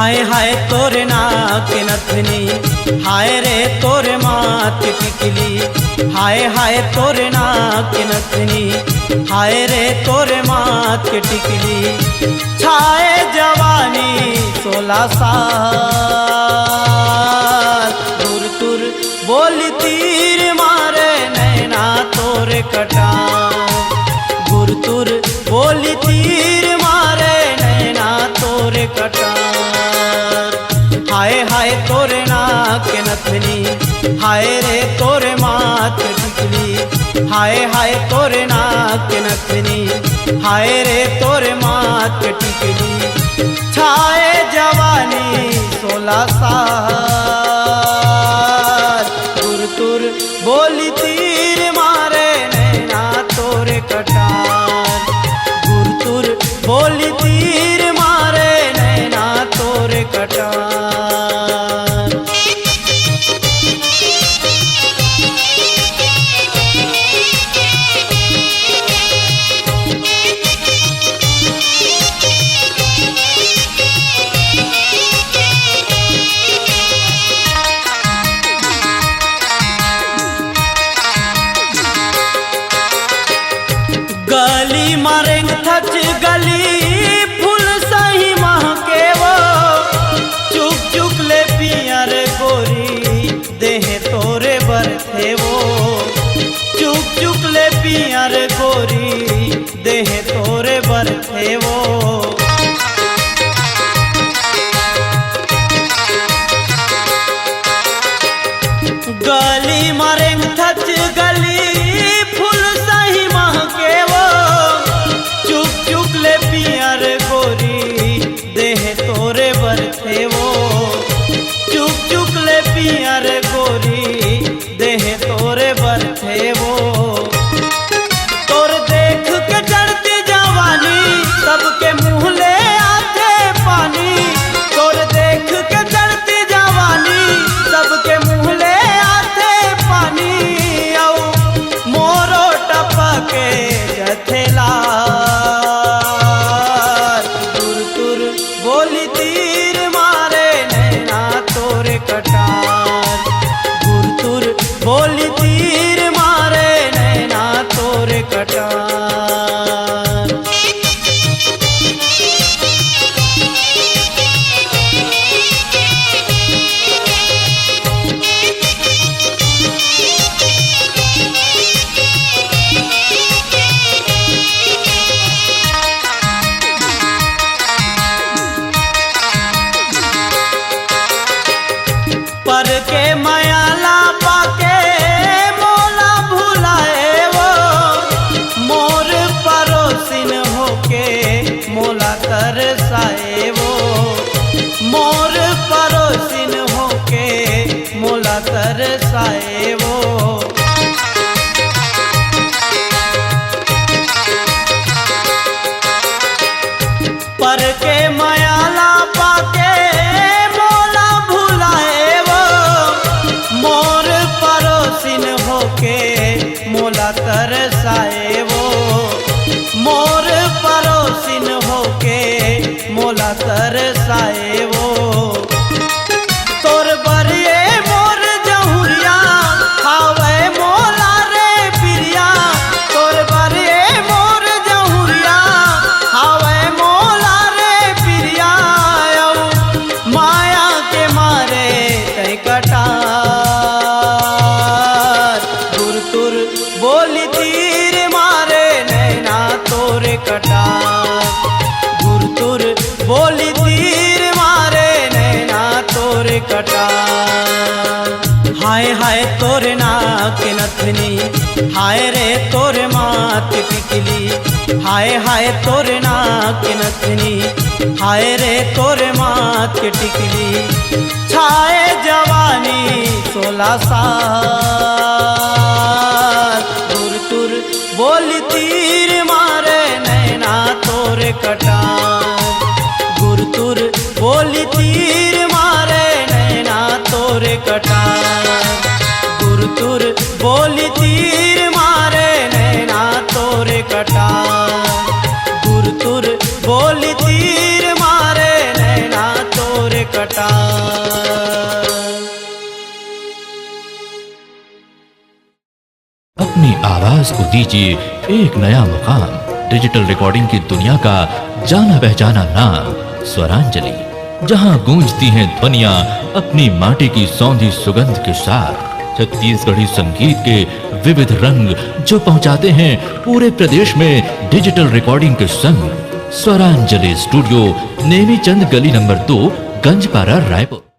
हाय हाय तोरे नाक नथनी, हाय रे तोरे माथ टिकली। हाय हाय तोरे नाक नथनी, हाय रे तोरे माथ टिकली। छाए जवानी 16 साल, तुर तुर बोली तीर मारे नैना तोरे कटार। गुर तुर बोली तीर मारे नैना तोरे कटार। हाय हाय तोरे नाक नथनी, हाय रे तोरे माथ टिकली। हाय हाय तोरे नाक नथनी, हाय रे तोरे माथ टिकली। छाए जवानी 16 साल, तुर तुर बोली तीर मारे नैना तोरे कटार। गुर तुर बोली तीर मारे नैना तोरे कटार। गली मारेंग थच गली फूल सही महके वो। चुक चुक ले पियर गोरी देह तोरे बरथे वो। चुक चुक ले पियर गोरी देह तोरे बरथे वो। गली मारेंग थच गली फूल सही महके वो। चुक चुक ले पियर गोरी देह तोरे बरथे वो। चुक चुक ले पियर गोरी देह तोरे बरथे वो। तोर देख के चढ़ती जवानी सबके मुँह ले आते पानी। तोर देख के चढ़ती जवानी सबके मुँह ले आते पानी। औ मोरो टपके जथेला, तुर तुर बोली तीर मारे नैना तोरे कटार। गुर तुर बोली तीर मारे नैना तोरे कटार। पर के मायाला पाके मोला भुलाए वो। मोर परोसिन होके मोला तरसाए वो। मोर परोसिन होके मोला तरसाए वो। पर के मायाला पाके मोला भुलाए वो। मोर परोसिन होके मोला तरसाए वो। मोर परोसिन होके मोला तरसाए वो। तोर बरिए मोर जहुरिया हावे मोला रे पिरिया। तोर बरिए मोर जहुरिया हावे मोला रे पिरिया। माया के मारे तै कटार। तुर तुर बोली तीर मारे नैना तोरे कटार। गुर तुर बोली तीर मारे नैना तोरे कटार। हाय हाय तोरे नाक नथनी, हाय रे तोरे माथ टिकली। हाय हाय तोरे नाक नथनी, हाय रे तोरे माथ टिकली। छाए जवानी 16 साल, तुर तुर बोली तीर मारे नैना तोरे कटार। गुर तुर बोली तीर मारे नैना तोरे कटार। गुर तुर बोली तीर मारे नैना तोरे कटार। गुर तुर बोली तीर मारे नैना तोरे अपनी आवाज को दीजिए एक नया मुकाम। डिजिटल रिकॉर्डिंग की दुनिया का जाना पहचाना नाम स्वरांजलि, जहां गूंजती हैं ध्वनियां अपनी माटी की सौंधी सुगंध के साथ। छत्तीसगढ़ी संगीत के विविध रंग जो पहुंचाते हैं पूरे प्रदेश में डिजिटल रिकॉर्डिंग के संग। स्वरांजलि स्टूडियो, नेमीचंद गली नंबर 2, गंजपारा, रायपुर।